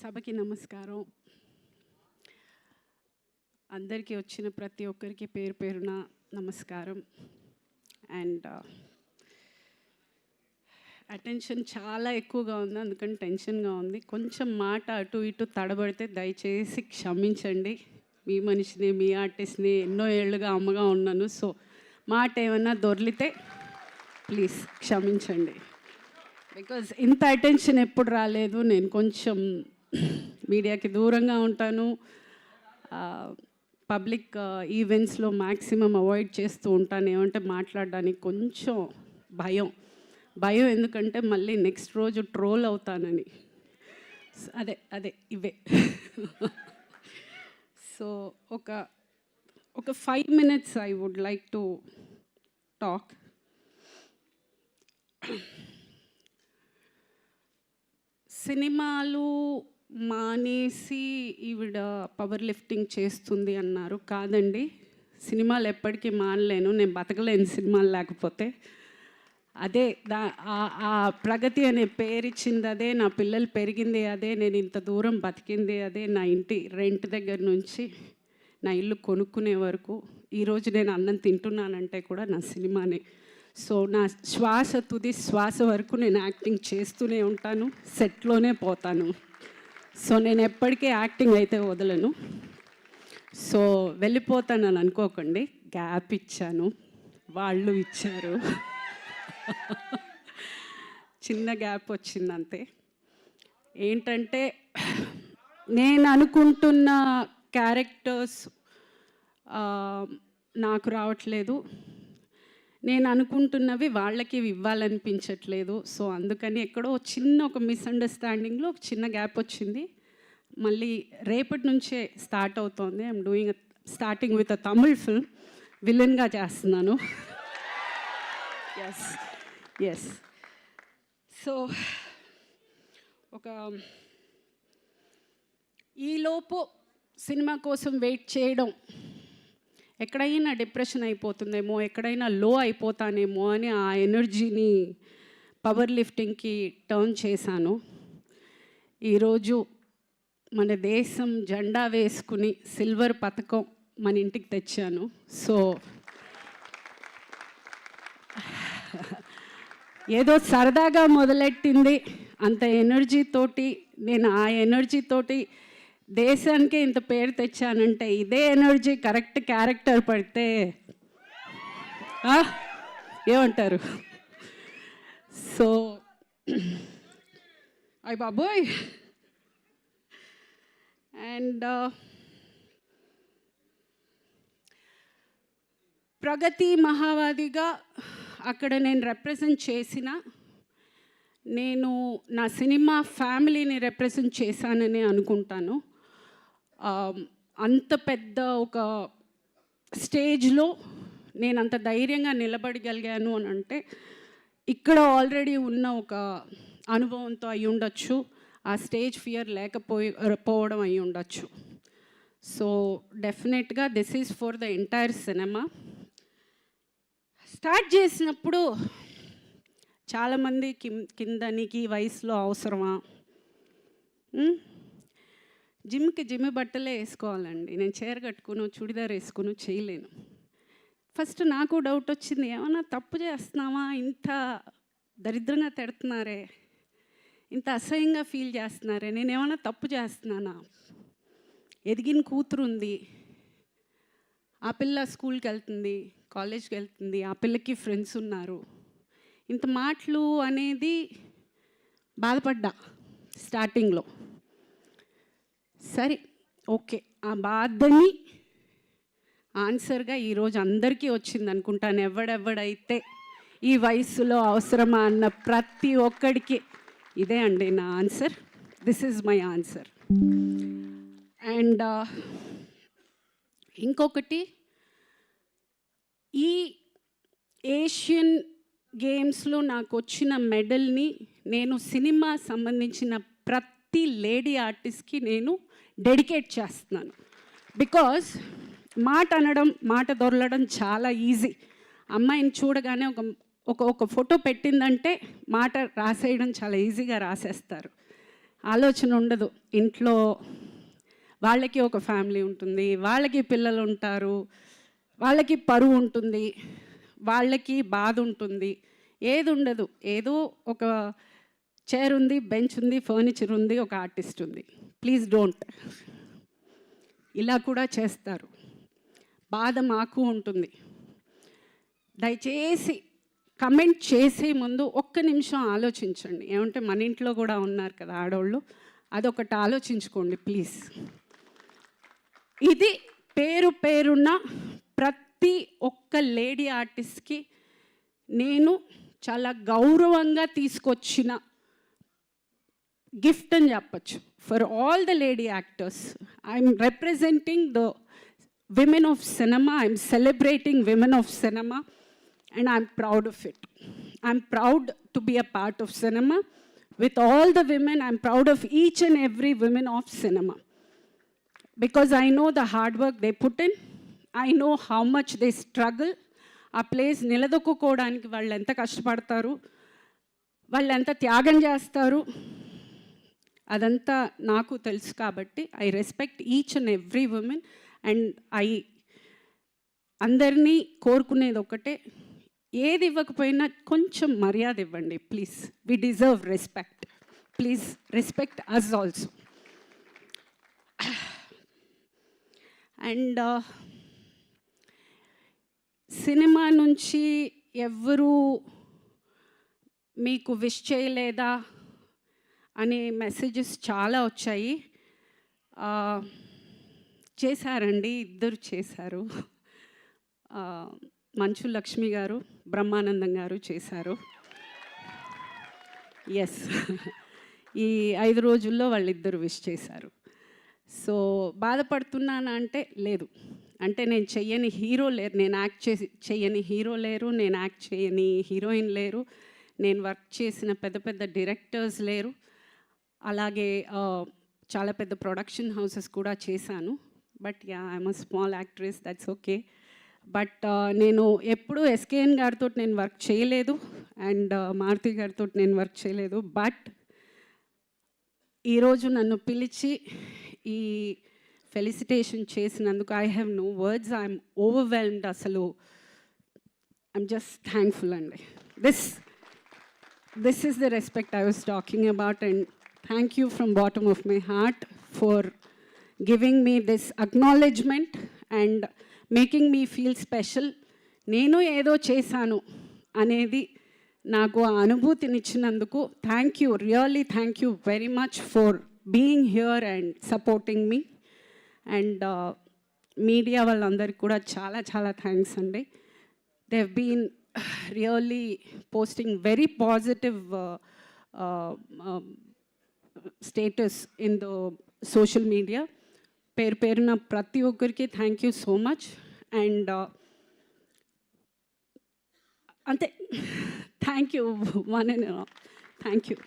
సభకి నమస్కారం. అందరికీ వచ్చిన ప్రతి ఒక్కరికి పేరు పేరున నమస్కారం. అండ్ అటెన్షన్ చాలా ఎక్కువగా ఉంది, అందుకని టెన్షన్గా ఉంది. కొంచెం మాట అటు ఇటు తడబడితే దయచేసి క్షమించండి. మీ మనిషిని, మీ ఆర్టిస్ట్ని, ఎన్నో ఏళ్ళుగా అమ్మగా ఉన్నాను. సో మాట ఏమన్నా దొర్లితే ప్లీజ్ క్షమించండి. బికాజ్ ఇంత అటెన్షన్ ఎప్పుడు రాలేదు. నేను కొంచెం మీడియాకి దూరంగా ఉంటాను. పబ్లిక్ ఈవెంట్స్లో మ్యాక్సిమం అవాయిడ్ చేస్తూ ఉంటాను. ఏమంటే మాట్లాడడానికి కొంచెం భయం ఎందుకంటే మళ్ళీ నెక్స్ట్ రోజు ట్రోల్ అవుతానని. అదే ఇవే. సో ఒక 5 minutes I would like to talk. సినిమాలు మానేసి ఈవిడ పవర్ లిఫ్టింగ్ చేస్తుంది అన్నారు. కాదండి, సినిమాలు ఎప్పటికీ మానలేను, నేను బతకలేను సినిమాలు లేకపోతే. అదే ఆ ప్రగతి అనే పేరిచ్చింది అదే, నా పిల్లలు పెరిగింది అదే, నేను ఇంత దూరం బతికింది అదే, నా ఇంటి రెంట్ దగ్గర నుంచి నా ఇల్లు కొనుక్కునే వరకు, ఈరోజు నేను అన్నం తింటున్నానంటే కూడా నా సినిమానే. సో నా తుది శ్వాస వరకు నేను యాక్టింగ్ చేస్తూనే ఉంటాను, సెట్లోనే పోతాను. సో నేను ఎప్పటికీ యాక్టింగ్ అయితే వదలను. సో వెళ్ళిపోతానని అనుకోకండి, గ్యాప్ ఇచ్చాను, వాళ్ళు ఇచ్చారు. చిన్న గ్యాప్ వచ్చింది అంతే. ఏంటంటే నేను అనుకుంటున్న క్యారెక్టర్స్ నాకు రావట్లేదు, నేను అనుకుంటున్నవి వాళ్ళకి ఇవ్వాలనిపించట్లేదు. సో అందుకని ఎక్కడో ఒక మిస్అండర్స్టాండింగ్లో ఒక చిన్న గ్యాప్ వచ్చింది. మళ్ళీ రేపటి నుంచే స్టార్ట్ అవుతోంది. I'm starting with a Tamil film. విలన్గా చేస్తున్నాను. ఎస్. సో ఈలోపు సినిమా కోసం వెయిట్ చేయడం, ఎక్కడైనా డిప్రెషన్ అయిపోతుందేమో, ఎక్కడైనా లో అయిపోతానేమో అని ఆ ఎనర్జీని పవర్ లిఫ్టింగ్కి టర్న్ చేశాను. ఈరోజు మన దేశం జెండా వేసుకుని సిల్వర్ పథకం మన ఇంటికి తెచ్చాను. సో ఏదో సరదాగా మొదలెట్టింది, అంత ఎనర్జీతోటి నేను ఆ ఎనర్జీతోటి దేశానికే ఇంత పేరు తెచ్చానంటే, ఇదే ఎనర్జీ కరెక్ట్ క్యారెక్టర్ పడితే ఏమంటారు? సో అయ్ బాబోయ్. అండ్ ప్రగతి మహావాదిగా అక్కడ నేను రిప్రజెంట్ చేసిన, నేను నా సినిమా ఫ్యామిలీని రిప్రజెంట్ చేశానని అనుకుంటాను. అంత పెద్ద ఒక స్టేజ్లో నేను అంత ధైర్యంగా నిలబడగలిగాను అని అంటే ఇక్కడ ఆల్రెడీ ఉన్న ఒక అనుభవంతో అయి ఉండొచ్చు, ఆ స్టేజ్ ఫియర్ పోవడం అయి ఉండొచ్చు. సో డెఫినెట్గా this is for the entire cinema. Start చేసినప్పుడు చాలామంది కింద నీకు ఈ వయసులో అవసరమా, జిమ్ బట్టలే వేసుకోవాలండి, నేను చీర కట్టుకుని చుడిదార్ వేసుకుని చేయలేను. ఫస్ట్ నాకు డౌట్ వచ్చింది, ఏమన్నా తప్పు చేస్తున్నావా, ఇంత దరిద్రంగా తిడుతున్నారే, ఇంత అసహ్యంగా ఫీల్ చేస్తున్నారే, నేను ఏమన్నా తప్పు చేస్తున్నానా? ఎదిగిన కూతురు ఉంది, ఆ పిల్ల స్కూల్కి వెళ్తుంది, కాలేజ్కి వెళ్తుంది, ఆ పిల్లకి ఫ్రెండ్స్ ఉన్నారు, ఇంత మాటలు అనేది బాధపడ్డా స్టార్టింగ్లో. సరే ఓకే, ఆ బాధని ఆన్సర్గా ఈరోజు అందరికీ వచ్చింది అనుకుంటాను. ఎవడెవడైతే ఈ వయసులో అవసరమా అన్న ప్రతి ఒక్కడికి ఇదే అండి నా answer. This is my answer. And ఇంకొకటి, ఈ ఏషియన్ గేమ్స్లో నాకు వచ్చిన మెడల్ని నేను సినిమా సంబంధించిన ప్రతి లేడీ ఆర్టిస్ట్కి నేను డెడికేట్ చేస్తున్నాను. బికాజ్ మాట అనడం, మాట దొరలడం చాలా ఈజీ. అమ్మాయిని చూడగానే ఒక ఫోటో పెట్టిందంటే మాట రాసేయడం చాలా ఈజీగా రాసేస్తారు. ఆలోచన ఉండదు. ఇంట్లో వాళ్ళకి ఒక ఫ్యామిలీ ఉంటుంది, వాళ్ళకి పిల్లలు ఉంటారు, వాళ్ళకి పరువు ఉంటుంది, వాళ్ళకి బాధ ఉంటుంది. ఏది ఉండదు. ఏదో ఒక చైర్ ఉంది, బెంచ్ ఉంది, ఫర్నిచర్ ఉంది, ఒక ఆర్టిస్ట్ ఉంది. Please don't. ఇలా కూడా చేస్తారు. బాధ మాకు ఉంటుంది. దయచేసి కమెంట్ చేసే ముందు ఒక్క నిమిషం ఆలోచించండి. ఏమంటే మన ఇంట్లో కూడా ఉన్నారు కదా ఆడవాళ్ళు, అదొకటి ఆలోచించుకోండి ప్లీజ్. ఇది పేరున్న ప్రతి ఒక్క లేడీ ఆర్టిస్ట్కి నేను చాలా గౌరవంగా తీసుకొచ్చిన గిఫ్ట్ అని చెప్పచ్చు. For all the lady actors, I'm representing the women of cinema, I'm celebrating women of cinema, and I'm proud of it. I'm proud to be a part of cinema. With all the women, I'm proud of each and every woman of cinema. Because I know the hard work they put in. I know how much they struggle. ఆ place నిలదొక్కుకోవడానికి వాళ్ళు ఎంత కష్టపడతారు, వాళ్ళు ఎంత త్యాగం చేస్తారు, అదంతా నాకు తెలుసు. కాబట్టి I respect each and every woman. And అందరినీ కోరుకునేది ఒకటే, ఏది ఇవ్వకపోయినా కొంచెం మర్యాద ఇవ్వండి please. We deserve respect. Please respect us also. And cinema నుంచి ఎవ్వరూ మీకు విష్ చేయలేదా అనే మెసేజెస్ చాలా వచ్చాయి. చేశారండి, ఇద్దరు చేశారు. మంచు లక్ష్మి గారు, బ్రహ్మానందం గారు చేశారు. ఎస్, ఈ 5 రోజుల్లో వాళ్ళిద్దరు విష్ చేశారు. సో బాధపడుతున్నానా అంటే లేదు. అంటే నేను చెయ్యని హీరో లేరు, నేను యాక్ట్ చెయ్యని హీరో లేరు, నేను యాక్ట్ చేయని హీరోయిన్ లేరు, నేను వర్క్ చేసిన పెద్ద డైరెక్టర్స్ లేరు. అలాగే చాలా పెద్ద ప్రొడక్షన్ హౌసెస్ కూడా చేశాను. But yeah, I'm a small actress, that's okay. But నేను ఎప్పుడూ ఎస్కేఎన్ గారితో నేను వర్క్ చేయలేదు, అండ్ మారుతి గారితో నేను వర్క్ చేయలేదు. బట్ ఈరోజు నన్ను పిలిచి ఈ ఫెలిసిటేషన్ చేసినందుకు I have no words. I'm overwhelmed. అసలు ఐఎమ్ జస్ట్ థ్యాంక్ఫుల్ అండి. This is the respect I was talking about. And thank you from bottom of my heart for giving me this acknowledgement and making me feel special. నేను ఏదో చేశాను అనేది నాకు ఆ అనుభూతినిచ్చినందుకు thank you, really thank you very much for being here and supporting me. And media వాళ్ళందరికీ కూడా చాలా థ్యాంక్స్ అండి. They have been really posting very positive status in the social media. పేరున ప్రతి ఒక్కరికి thank you so much. And అంతే, thank you one and all. Thank you.